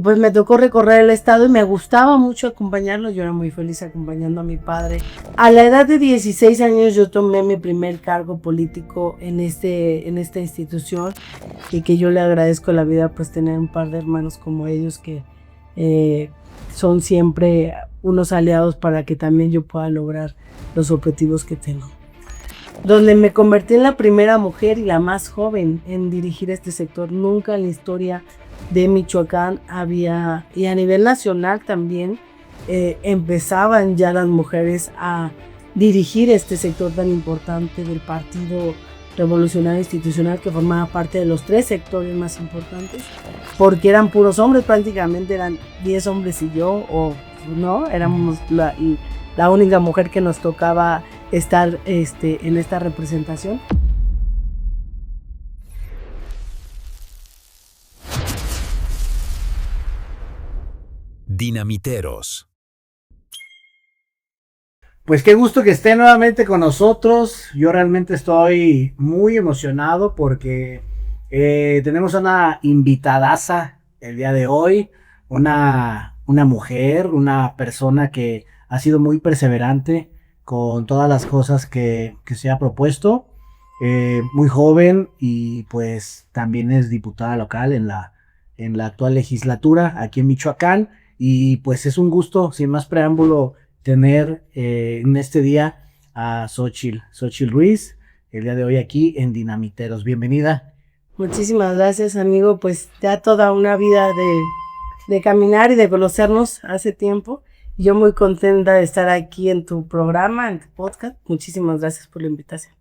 Pues me tocó recorrer el estado y me gustaba mucho acompañarlo. Yo era muy feliz acompañando a mi padre. A la edad de 16 años yo tomé mi primer cargo político en esta institución, y que yo le agradezco a la vida pues tener un par de hermanos como ellos que son siempre unos aliados para que también yo pueda lograr los objetivos que tengo. Donde me convertí en la primera mujer y la más joven en dirigir este sector. Nunca en la historia de Michoacán había, y a nivel nacional también, empezaban ya las mujeres a dirigir este sector tan importante del Partido Revolucionario Institucional, que formaba parte de los 3 sectores más importantes, porque eran puros hombres, prácticamente eran 10 hombres y yo, o no, éramos la única mujer que nos tocaba estar en esta representación. Dinamiteros. Pues qué gusto que esté nuevamente con nosotros. Yo realmente estoy muy emocionado porque tenemos una invitadaza el día de hoy, una mujer, una persona que ha sido muy perseverante con todas las cosas que se ha propuesto, muy joven, y pues también es diputada local en la actual legislatura aquí en Michoacán. Y pues es un gusto, sin más preámbulo, tener en este día a Xóchitl Ruiz, el día de hoy aquí en Dinamiteros. Bienvenida. Muchísimas gracias, amigo. Pues ya toda una vida de caminar y de conocernos hace tiempo. Yo muy contenta de estar aquí en tu programa, en tu podcast. Muchísimas gracias por la invitación.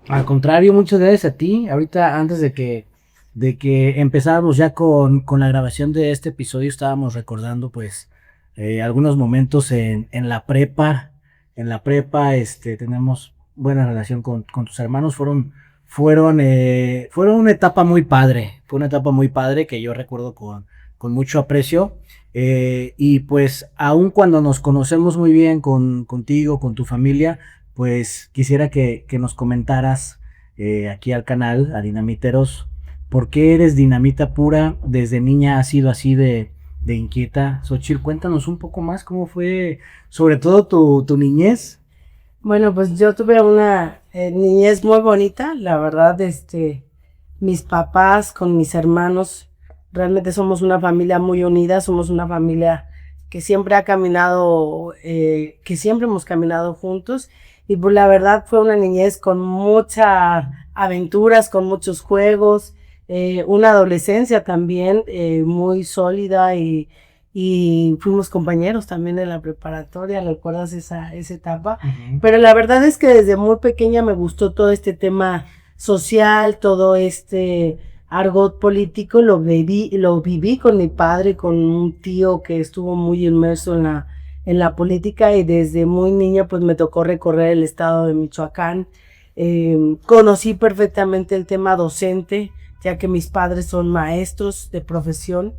Al contrario, muchas gracias a ti. Ahorita, antes de que empezáramos ya con la grabación de este episodio, estábamos recordando pues algunos momentos en la prepa. En la prepa tenemos buena relación con tus hermanos. Fueron una etapa muy padre. Fue una etapa muy padre que yo recuerdo con mucho aprecio. Y pues aun cuando nos conocemos muy bien contigo, con tu familia, pues quisiera que nos comentaras aquí al canal, a Dinamiteros, ¿por qué eres dinamita pura? Desde niña has sido así de inquieta. Xóchitl, cuéntanos un poco más cómo fue, sobre todo tu niñez. Bueno, pues yo tuve una niñez muy bonita, la verdad. Mis papás con mis hermanos, realmente somos una familia muy unida, somos una familia que siempre ha caminado, que siempre hemos caminado juntos, y pues la verdad fue una niñez con muchas aventuras, con muchos juegos, una adolescencia también muy sólida, y fuimos compañeros también en la preparatoria. ¿Recuerdas esa etapa? Uh-huh. Pero la verdad es que desde muy pequeña me gustó todo este tema social, todo este argot político. Lo viví con mi padre, con un tío que estuvo muy inmerso en la política, y desde muy niña pues me tocó recorrer el estado de Michoacán. Conocí perfectamente el tema docente, ya que mis padres son maestros de profesión,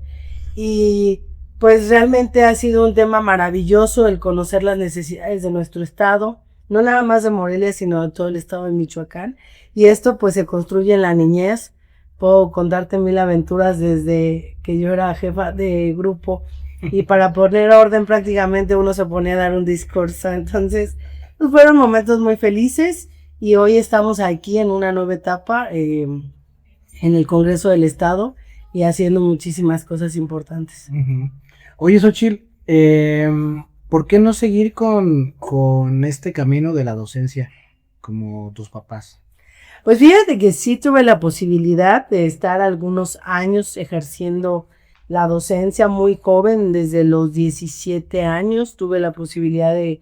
y pues realmente ha sido un tema maravilloso el conocer las necesidades de nuestro estado, no nada más de Morelia, sino de todo el estado de Michoacán. Y esto pues se construye en la niñez. Puedo contarte 1000 aventuras desde que yo era jefa de grupo, y para poner orden prácticamente uno se ponía a dar un discurso. Entonces pues fueron momentos muy felices, y hoy estamos aquí en una nueva etapa en el Congreso del Estado y haciendo muchísimas cosas importantes. Uh-huh. Oye, Xóchitl, ¿por qué no seguir con este camino de la docencia como tus papás? Pues fíjate que sí tuve la posibilidad de estar algunos años ejerciendo la docencia muy joven. Desde los 17 años tuve la posibilidad de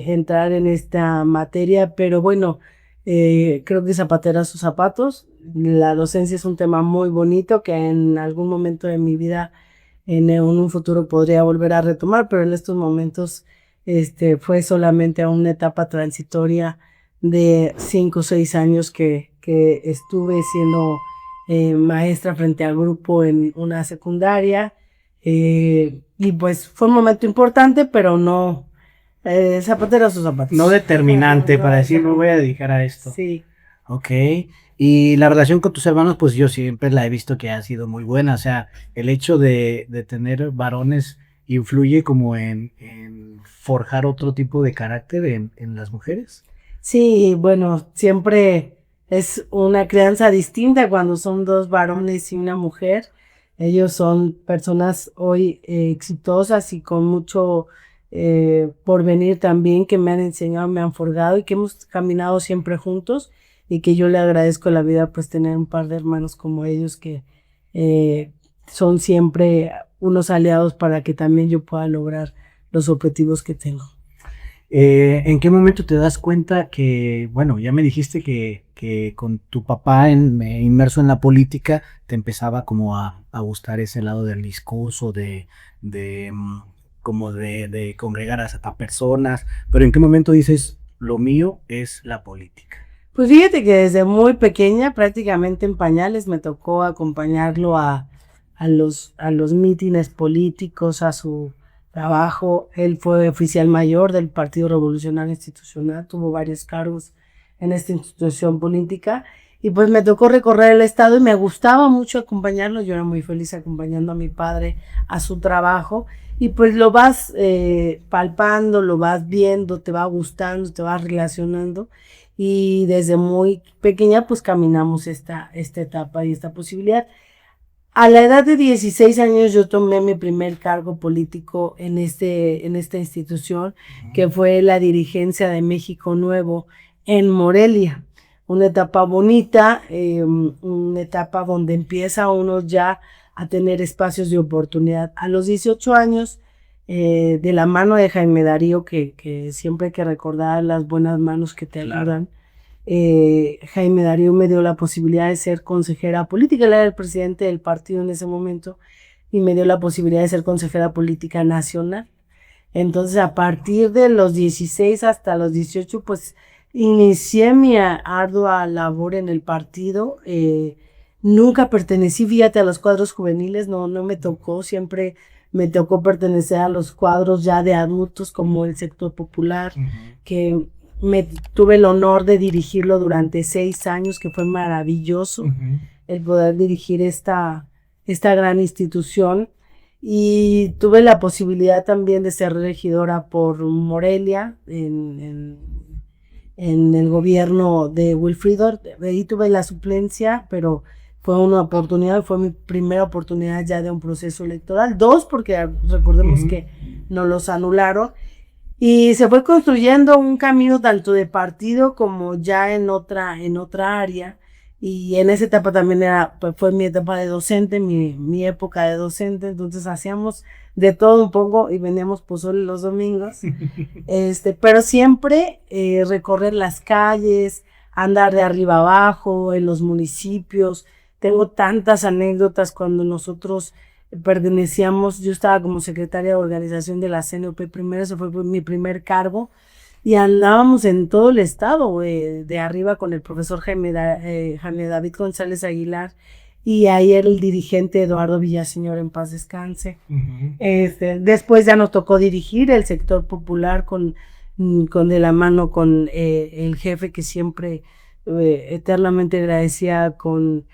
entrar en esta materia, pero bueno, creo que zapatero a sus zapatos. La docencia es un tema muy bonito que en algún momento de mi vida, en un futuro, podría volver a retomar, pero en estos momentos fue solamente una etapa transitoria de 5 o 6 años que estuve siendo maestra frente al grupo en una secundaria, y pues fue un momento importante, pero no zapatero a sus zapatos. No determinante para decir me voy a dedicar a esto. Sí. Ok. Y la relación con tus hermanos, pues yo siempre la he visto que ha sido muy buena. O sea, el hecho de tener varones influye como en forjar otro tipo de carácter en las mujeres. Sí, bueno, siempre es una crianza distinta cuando son dos varones y una mujer. Ellos son personas hoy exitosas y con mucho porvenir también, que me han enseñado, me han forjado y que hemos caminado siempre juntos, y que yo le agradezco a la vida pues tener un par de hermanos como ellos que eh, son siempre unos aliados para que también yo pueda lograr los objetivos que tengo. ¿En qué momento te das cuenta que, bueno, ya me dijiste que con tu papá inmerso en la política te empezaba como a gustar ese lado del discurso, de como de congregar a personas, pero ¿en qué momento dices, lo mío es la política? Pues fíjate que desde muy pequeña, prácticamente en pañales, me tocó acompañarlo a los mítines políticos, a su trabajo. Él fue oficial mayor del Partido Revolucionario Institucional, tuvo varios cargos en esta institución política, y pues me tocó recorrer el estado y me gustaba mucho acompañarlo. Yo era muy feliz acompañando a mi padre a su trabajo, y pues lo vas palpando, lo vas viendo, te va gustando, te vas relacionando, y desde muy pequeña pues caminamos esta etapa y esta posibilidad. A la edad de 16 años yo tomé mi primer cargo político en esta institución, que fue la dirigencia de México Nuevo en Morelia. Una etapa bonita, una etapa donde empieza uno ya a tener espacios de oportunidad. A los 18 años, de la mano de Jaime Darío, que siempre hay que recordar las buenas manos que te ayudan, Jaime Darío me dio la posibilidad de ser consejera política. Él era el presidente del partido en ese momento y me dio la posibilidad de ser consejera política nacional. Entonces, a partir de los 16 hasta los 18, pues inicié mi ardua labor en el partido. Nunca pertenecí, fíjate, a los cuadros juveniles, no me tocó. Siempre me tocó pertenecer a los cuadros ya de adultos, como el sector popular, que tuve el honor de dirigirlo durante 6 años, que fue maravilloso el poder dirigir esta gran institución. Y tuve la posibilidad también de ser regidora por Morelia en el gobierno de Wilfrido. Ahí tuve la suplencia, pero fue una oportunidad, fue mi primera oportunidad ya de un proceso electoral. 2, porque recordemos que nos los anularon. Y se fue construyendo un camino tanto de partido como ya en otra área. Y en esa etapa también pues fue mi etapa de docente, mi época de docente. Entonces hacíamos de todo un poco y vendíamos pozole los domingos. Pero siempre recorrer las calles, andar de arriba abajo en los municipios. Tengo tantas anécdotas cuando nosotros pertenecíamos. Yo estaba como secretaria de organización de la CNOP primero, ese fue mi primer cargo, y andábamos en todo el estado, de arriba con el profesor Jaime David González Aguilar, y ahí era el dirigente Eduardo Villaseñor, en paz descanse. Después ya nos tocó dirigir el sector popular con de la mano con el jefe, que siempre eternamente agradecía con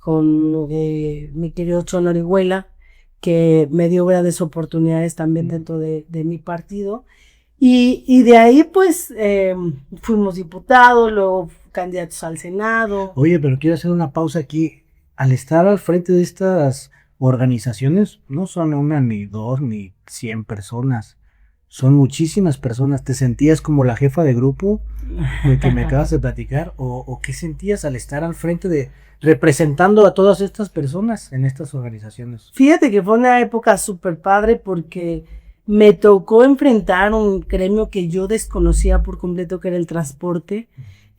mi querido Chon Orihuela, que me dio grandes oportunidades también dentro de mi partido. Y de ahí pues fuimos diputados, luego candidatos al Senado. Oye, pero quiero hacer una pausa aquí. Al estar al frente de estas organizaciones, no son una, ni dos, ni 100 personas. Son muchísimas personas. ¿Te sentías como la jefa de grupo de que me acabas de platicar? ¿O qué sentías al estar al frente de representando a todas estas personas en estas organizaciones? Fíjate que fue una época súper padre, porque me tocó enfrentar un gremio que yo desconocía por completo, que era el transporte.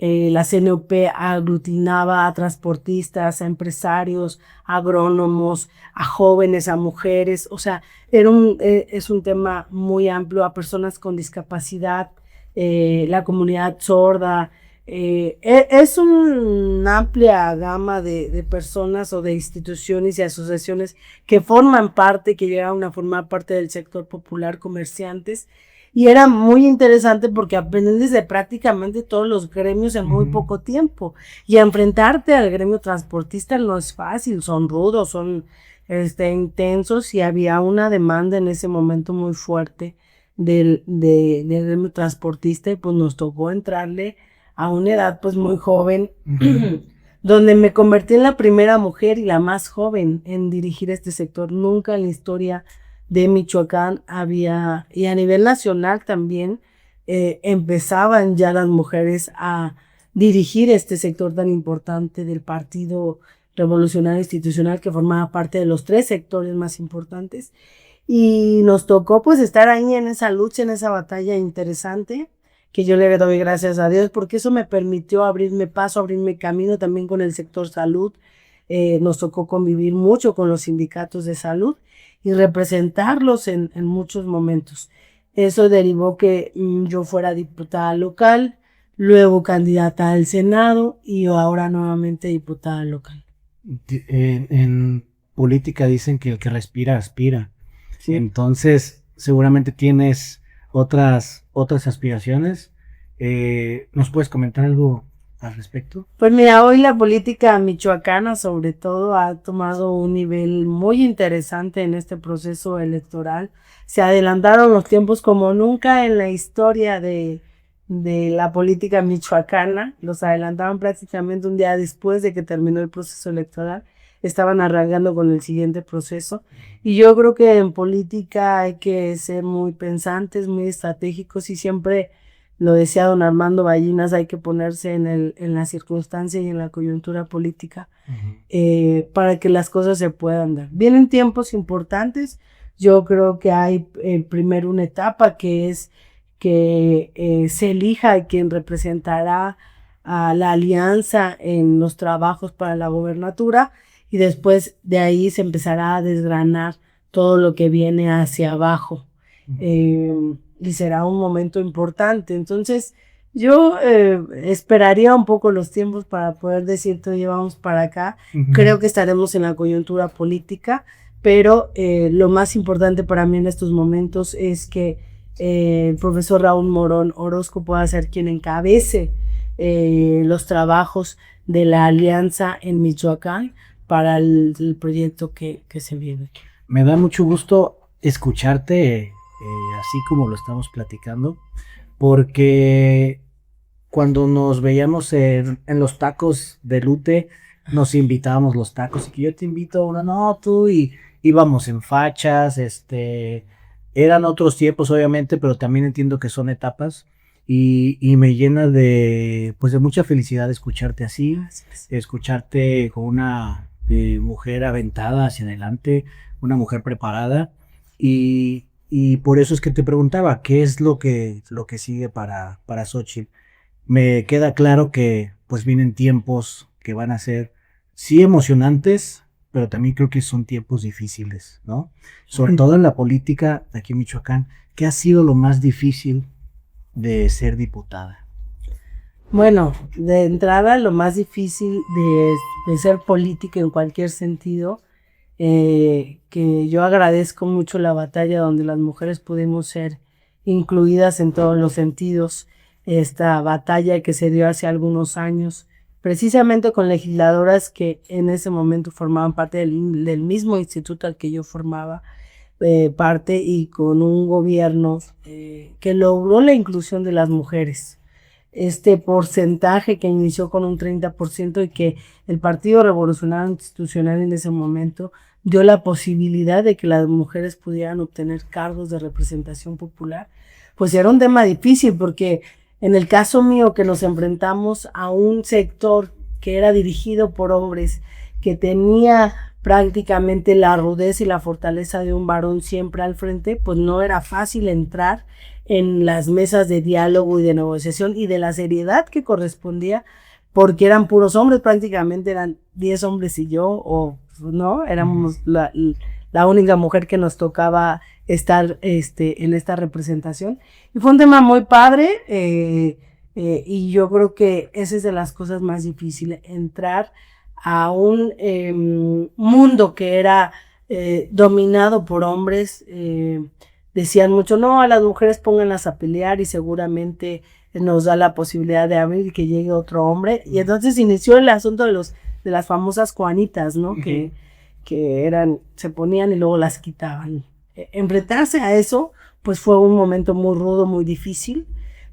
La CNOP aglutinaba a transportistas, a empresarios, a agrónomos, a jóvenes, a mujeres. O sea, es un tema muy amplio, a personas con discapacidad, la comunidad sorda. Es una amplia gama de personas o de instituciones y asociaciones que forman parte, que llegan a formar parte del sector popular, comerciantes. Y era muy interesante porque aprendes de prácticamente todos los gremios en muy poco tiempo. Y enfrentarte al gremio transportista no es fácil, son rudos, son intensos, y había una demanda en ese momento muy fuerte del gremio transportista, y pues nos tocó entrarle a una edad pues muy joven, donde me convertí en la primera mujer y la más joven en dirigir este sector. Nunca en la historia de Michoacán había, y a nivel nacional también, empezaban ya las mujeres a dirigir este sector tan importante del Partido Revolucionario Institucional, que formaba parte de los 3 sectores más importantes. Y nos tocó pues estar ahí en esa lucha, en esa batalla interesante, que yo le doy gracias a Dios, porque eso me permitió abrirme paso, abrirme camino también con el sector salud. Nos tocó convivir mucho con los sindicatos de salud y representarlos en muchos momentos. Eso derivó que yo fuera diputada local, luego candidata al Senado y ahora nuevamente diputada local. En política dicen que el que respira, aspira. Sí. Entonces, seguramente tienes otras aspiraciones. ¿Nos puedes comentar algo al respecto? Pues mira, hoy la política michoacana sobre todo ha tomado un nivel muy interesante en este proceso electoral. Se adelantaron los tiempos como nunca en la historia de la política michoacana. Los adelantaron prácticamente un día después de que terminó el proceso electoral. Estaban arrancando con el siguiente proceso. Y yo creo que en política hay que ser muy pensantes, muy estratégicos, y siempre lo decía don Armando Ballinas, hay que ponerse en la circunstancia y en la coyuntura política para que las cosas se puedan dar. Vienen tiempos importantes. Yo creo que hay primero una etapa que es que se elija a quien representará a la alianza en los trabajos para la gobernatura, y después de ahí se empezará a desgranar todo lo que viene hacia abajo. Y será un momento importante. Entonces, yo esperaría un poco los tiempos para poder decirte, oye, vamos para acá. Creo que estaremos en la coyuntura política, pero lo más importante para mí en estos momentos es que el profesor Raúl Morón Orozco pueda ser quien encabece los trabajos de la alianza en Michoacán para el proyecto que se viene. Me da mucho gusto escucharte así como lo estamos platicando, porque cuando nos veíamos en los tacos de Lute, nos invitábamos los tacos, y que yo te invito a una, no, tú, y íbamos en fachas, eran otros tiempos obviamente, pero también entiendo que son etapas, y me llena de, pues, de mucha felicidad escucharte así, escucharte con una mujer aventada hacia adelante, una mujer preparada, y por eso es que te preguntaba, ¿qué es lo que sigue para Xóchitl? Me queda claro que pues vienen tiempos que van a ser, sí, emocionantes, pero también creo que son tiempos difíciles, ¿no? Sobre todo en la política de aquí en Michoacán. ¿Qué ha sido lo más difícil de ser diputada? Bueno, de entrada, lo más difícil de ser política en cualquier sentido, que yo agradezco mucho la batalla donde las mujeres pudimos ser incluidas en todos los sentidos. Esta batalla que se dio hace algunos años, precisamente con legisladoras que en ese momento formaban parte del mismo instituto al que yo formaba parte, y con un gobierno que logró la inclusión de las mujeres. Este porcentaje que inició con un 30% y que el Partido Revolucionario Institucional en ese momento dio la posibilidad de que las mujeres pudieran obtener cargos de representación popular, pues era un tema difícil, porque en el caso mío, que nos enfrentamos a un sector que era dirigido por hombres, que tenía prácticamente la rudeza y la fortaleza de un varón siempre al frente, pues no era fácil entrar en las mesas de diálogo y de negociación y de la seriedad que correspondía, porque eran puros hombres, prácticamente eran 10 hombres y yo, o no, éramos la única mujer que nos tocaba estar en esta representación. Y fue un tema muy padre, y yo creo que esa es de las cosas más difíciles, entrar a un mundo que era dominado por hombres, decían mucho, no, a las mujeres pónganlas a pelear y seguramente nos da la posibilidad de abrir y que llegue otro hombre. Y entonces inició el asunto de las famosas Juanitas, ¿no? Que se ponían y luego las quitaban. Enfrentarse a eso, pues fue un momento muy rudo, muy difícil,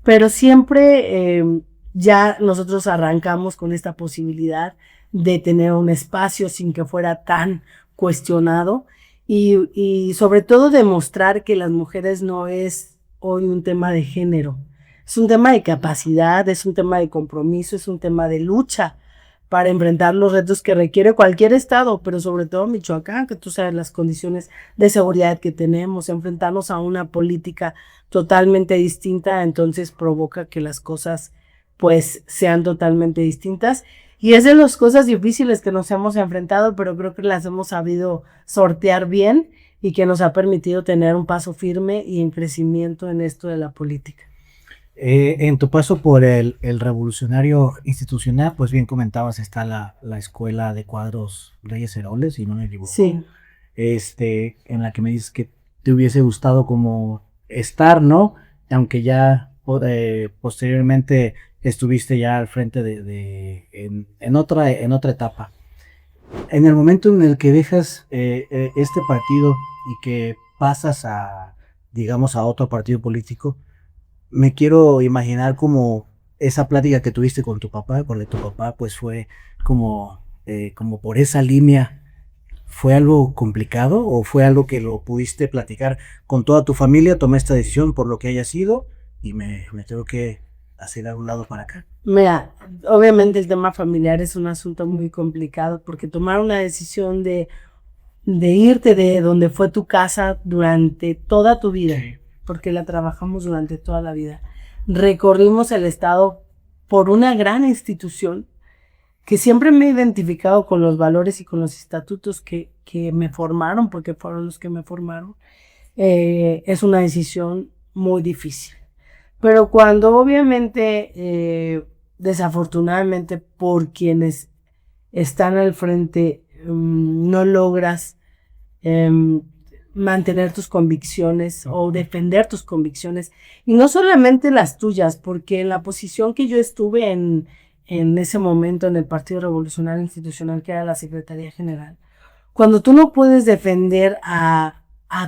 pero siempre ya nosotros arrancamos con esta posibilidad de tener un espacio sin que fuera tan cuestionado y sobre todo demostrar que las mujeres no es hoy un tema de género, es un tema de capacidad, es un tema de compromiso, es un tema de lucha para enfrentar los retos que requiere cualquier estado, pero sobre todo Michoacán, que tú sabes las condiciones de seguridad que tenemos, enfrentarnos a una política totalmente distinta, entonces provoca que las cosas pues sean totalmente distintas. Y es de las cosas difíciles que nos hemos enfrentado, pero creo que las hemos sabido sortear bien y que nos ha permitido tener un paso firme y en crecimiento en esto de la política. En tu paso por el revolucionario institucional, pues bien comentabas, está la escuela de cuadros Reyes Heroles, si no me equivoco. Sí. En la que me dices que te hubiese gustado como estar, ¿no? Aunque ya posteriormente estuviste ya al frente en otra etapa. En el momento en el que dejas este partido y que pasas digamos, a otro partido político, me quiero imaginar como esa plática que tuviste con tu papá, porque tu papá pues fue como por esa línea. ¿Fue algo complicado o fue algo que lo pudiste platicar con toda tu familia? Tomé esta decisión por lo que haya sido y me tengo que hacer a un lado para acá. Mira, obviamente el tema familiar es un asunto muy complicado porque tomar una decisión de irte de donde fue tu casa durante toda tu vida, sí, porque la trabajamos durante toda la vida. Recorrimos el estado por una gran institución que siempre me he identificado con los valores y con los estatutos que me formaron, porque fueron los que me formaron. Es una decisión muy difícil. Pero cuando obviamente, desafortunadamente, por quienes están al frente, no logras mantener tus convicciones o defender tus convicciones, y no solamente las tuyas, porque en la posición que yo estuve en ese momento en el Partido Revolucionario Institucional, que era la Secretaría General, cuando tú no puedes defender a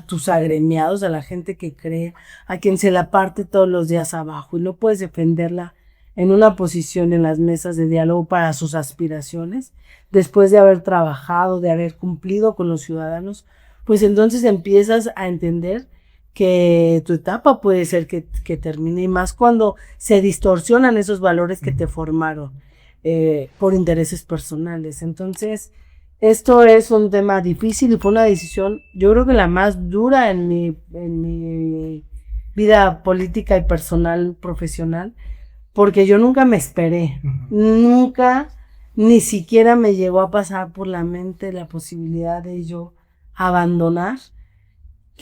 tus agremiados, a la gente que cree, a quien se la parte todos los días abajo, y no puedes defenderla en una posición en las mesas de diálogo para sus aspiraciones, después de haber trabajado, de haber cumplido con los ciudadanos, pues entonces empiezas a entender que tu etapa puede ser que termine, y más cuando se distorsionan esos valores que te formaron por intereses personales. Entonces, esto es un tema difícil y fue una decisión, yo creo que la más dura en mi vida política y personal, profesional, porque yo nunca me esperé, nunca, ni siquiera me llegó a pasar por la mente la posibilidad de yo abandonar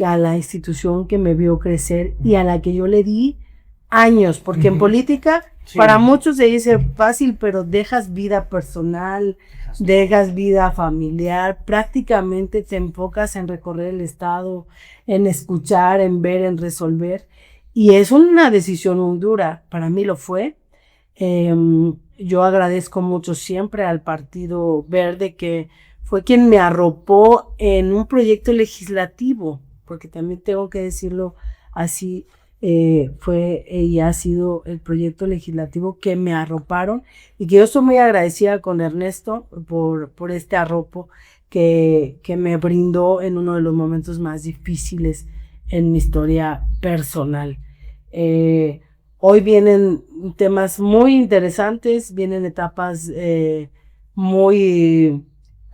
a la institución que me vio crecer y a la que yo le di años, porque en política, sí, para muchos se dice fácil, pero dejas vida personal, dejas vida familiar, prácticamente te enfocas en recorrer el estado, en escuchar, en ver, en resolver, y es una decisión muy dura, para mí lo fue. Yo agradezco mucho siempre al Partido Verde, que fue quien me arropó en un proyecto legislativo, porque también tengo que decirlo así, fue y ha sido el proyecto legislativo que me arroparon, y que yo estoy muy agradecida con Ernesto por este arropo que me brindó en uno de los momentos más difíciles en mi historia personal. Hoy vienen temas muy interesantes, vienen etapas muy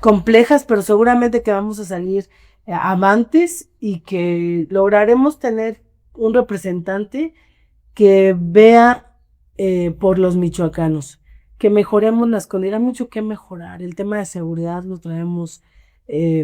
complejas, pero seguramente que vamos a salir avantes y que lograremos tener un representante que vea por los michoacanos, que mejoremos las condiciones. Hay mucho que mejorar. El tema de seguridad lo traemos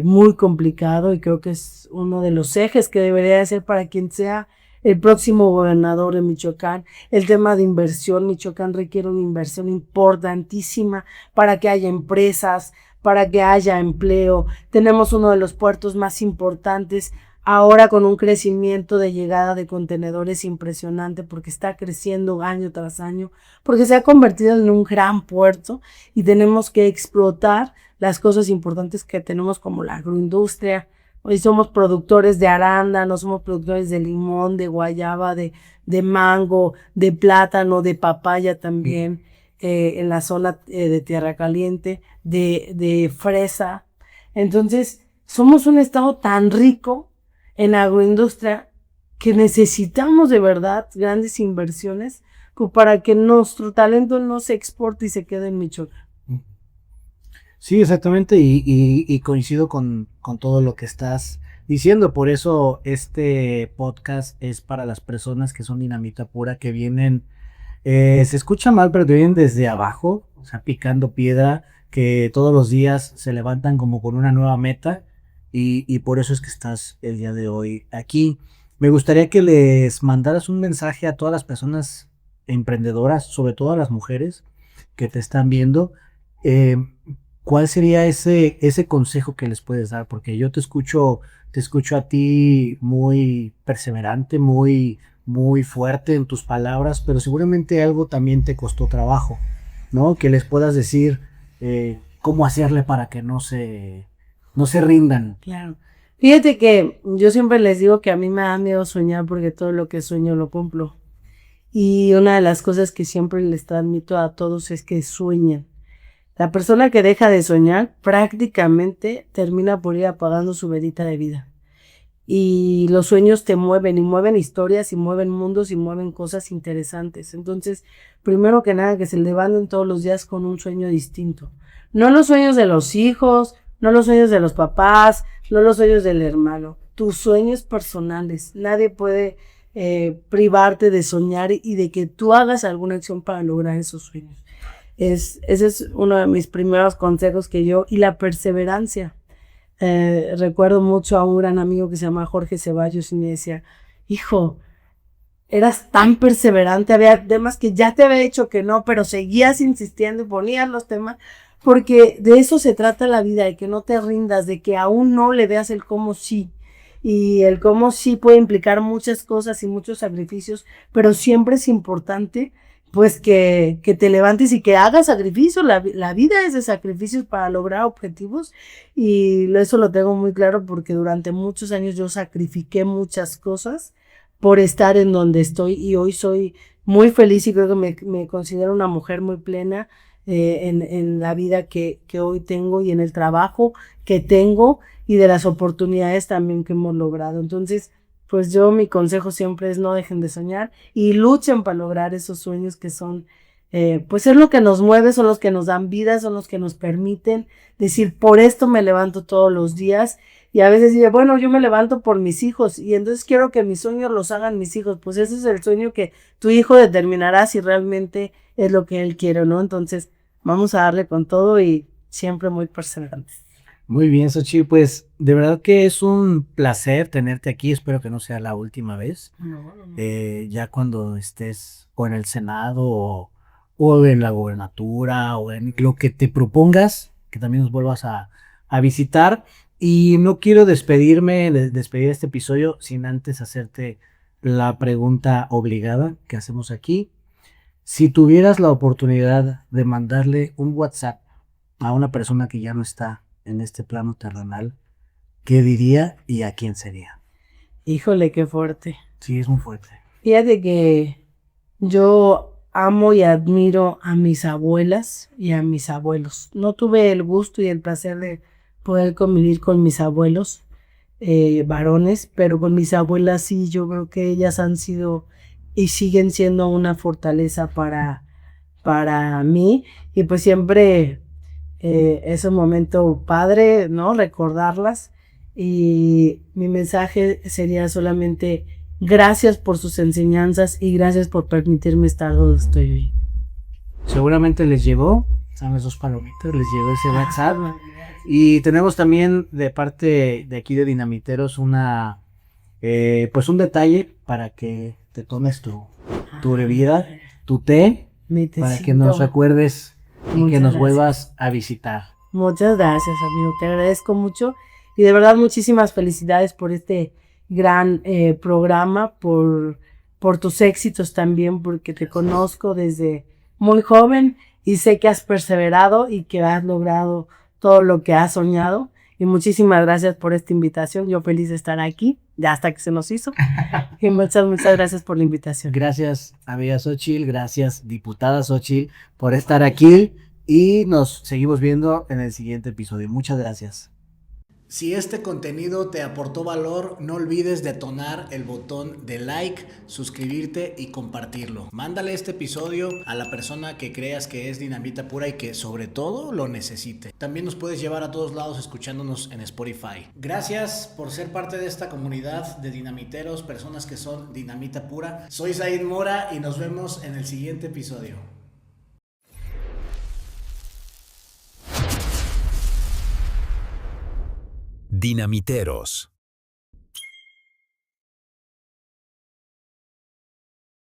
muy complicado, y creo que es uno de los ejes que debería de ser para quien sea el próximo gobernador de Michoacán. El tema de inversión, Michoacán requiere una inversión importantísima para que haya empresas, para que haya empleo. Tenemos uno de los puertos más importantes ahora con un crecimiento de llegada de contenedores impresionante porque está creciendo año tras año, porque se ha convertido en un gran puerto y tenemos que explotar las cosas importantes que tenemos como la agroindustria. Hoy somos productores de arándano, somos productores de limón, de guayaba, de mango, de plátano, de papaya también, en la zona de Tierra Caliente, de fresa. Entonces, somos un estado tan rico en agroindustria que necesitamos de verdad grandes inversiones como para que nuestro talento no se exporte y se quede en Michoacán. Sí, exactamente, y coincido con todo lo que estás diciendo. Por eso este podcast es para las personas que son dinamita pura, que vienen, se escucha mal, pero que vienen desde abajo, o sea, picando piedra, que todos los días se levantan como con una nueva meta, y por eso es que estás el día de hoy aquí. Me gustaría que les mandaras un mensaje a todas las personas emprendedoras, sobre todo a las mujeres que te están viendo. eh, ¿Cuál sería ese consejo que les puedes dar? Porque yo te escucho a ti muy perseverante, muy fuerte en tus palabras, pero seguramente algo también te costó trabajo, ¿no? Que les puedas decir cómo hacerle para que no se rindan. Claro. Fíjate que yo siempre les digo que a mí me da miedo soñar porque todo lo que sueño lo cumplo. Y una de las cosas que siempre les transmito a todos es que sueñen. La persona que deja de soñar prácticamente termina por ir apagando su velita de vida. Y los sueños te mueven y mueven historias y mueven mundos y mueven cosas interesantes. Entonces, primero que nada, que se levanten todos los días con un sueño distinto. No los sueños de los hijos, no los sueños de los papás, no los sueños del hermano. Tus sueños personales. Nadie puede privarte de soñar y de que tú hagas alguna acción para lograr esos sueños. Ese es uno de mis primeros consejos y la perseverancia. Recuerdo mucho a un gran amigo que se llama Jorge Ceballos y me decía, hijo, eras tan perseverante, había temas que ya te había dicho que no, pero seguías insistiendo y ponías los temas, porque de eso se trata la vida, de que no te rindas, de que aún no le veas el cómo sí. Y el cómo sí puede implicar muchas cosas y muchos sacrificios, pero siempre es importante pues que te levantes y que hagas sacrificios. La vida es de sacrificios para lograr objetivos y eso lo tengo muy claro porque durante muchos años yo sacrifiqué muchas cosas por estar en donde estoy y hoy soy muy feliz y creo que me considero una mujer muy plena en la vida que hoy tengo y en el trabajo que tengo y de las oportunidades también que hemos logrado. Entonces, pues mi consejo siempre es no dejen de soñar y luchen para lograr esos sueños que son, pues es lo que nos mueve, son los que nos dan vida, son los que nos permiten decir, por esto me levanto todos los días. Y a veces dice, bueno, yo me levanto por mis hijos y entonces quiero que mis sueños los hagan mis hijos. Pues ese es el sueño que tu hijo determinará si realmente es lo que él quiere o no. Entonces, vamos a darle con todo y siempre muy perseverantes. Muy bien, Xochitl, pues de verdad que es un placer tenerte aquí, espero que no sea la última vez. No. Ya cuando estés o en el Senado o en la gobernatura o en lo que te propongas, que también nos vuelvas a visitar. Y no quiero despedir este episodio sin antes hacerte la pregunta obligada que hacemos aquí. Si tuvieras la oportunidad de mandarle un WhatsApp a una persona que ya no está en este plano terrenal, ¿qué diría y a quién sería? Híjole, qué fuerte. Sí, es muy fuerte. Fíjate que yo amo y admiro a mis abuelas y a mis abuelos. No tuve el gusto y el placer de poder convivir con mis abuelos varones, pero con mis abuelas sí, yo creo que ellas han sido y siguen siendo una fortaleza para mí y pues siempre es un momento padre, ¿no? Recordarlas y mi mensaje sería solamente gracias por sus enseñanzas y gracias por permitirme estar donde estoy hoy. Seguramente les llegó, están las dos palomitas, les llegó ese WhatsApp. Y tenemos también de parte de aquí de Dinamiteros pues un detalle para que te tomes tu bebida, tu té, para que nos recuerdes y que nos vuelvas a visitar. Muchas gracias, amigo, te agradezco mucho y de verdad muchísimas felicidades por este gran programa, por tus éxitos también, porque te conozco desde muy joven y sé que has perseverado y que has logrado todo lo que has soñado. Y muchísimas gracias por esta invitación. Yo feliz de estar aquí, ya hasta que se nos hizo. Y muchas gracias por la invitación. Gracias, amiga Xochitl, gracias, diputada Xochitl, por estar aquí y nos seguimos viendo en el siguiente episodio. Muchas gracias. Si este contenido te aportó valor, no olvides detonar el botón de like, suscribirte y compartirlo. Mándale este episodio a la persona que creas que es dinamita pura y que sobre todo lo necesite. También nos puedes llevar a todos lados escuchándonos en Spotify. Gracias por ser parte de esta comunidad de dinamiteros, personas que son dinamita pura. Soy Said Mora y nos vemos en el siguiente episodio. Dinamiteros.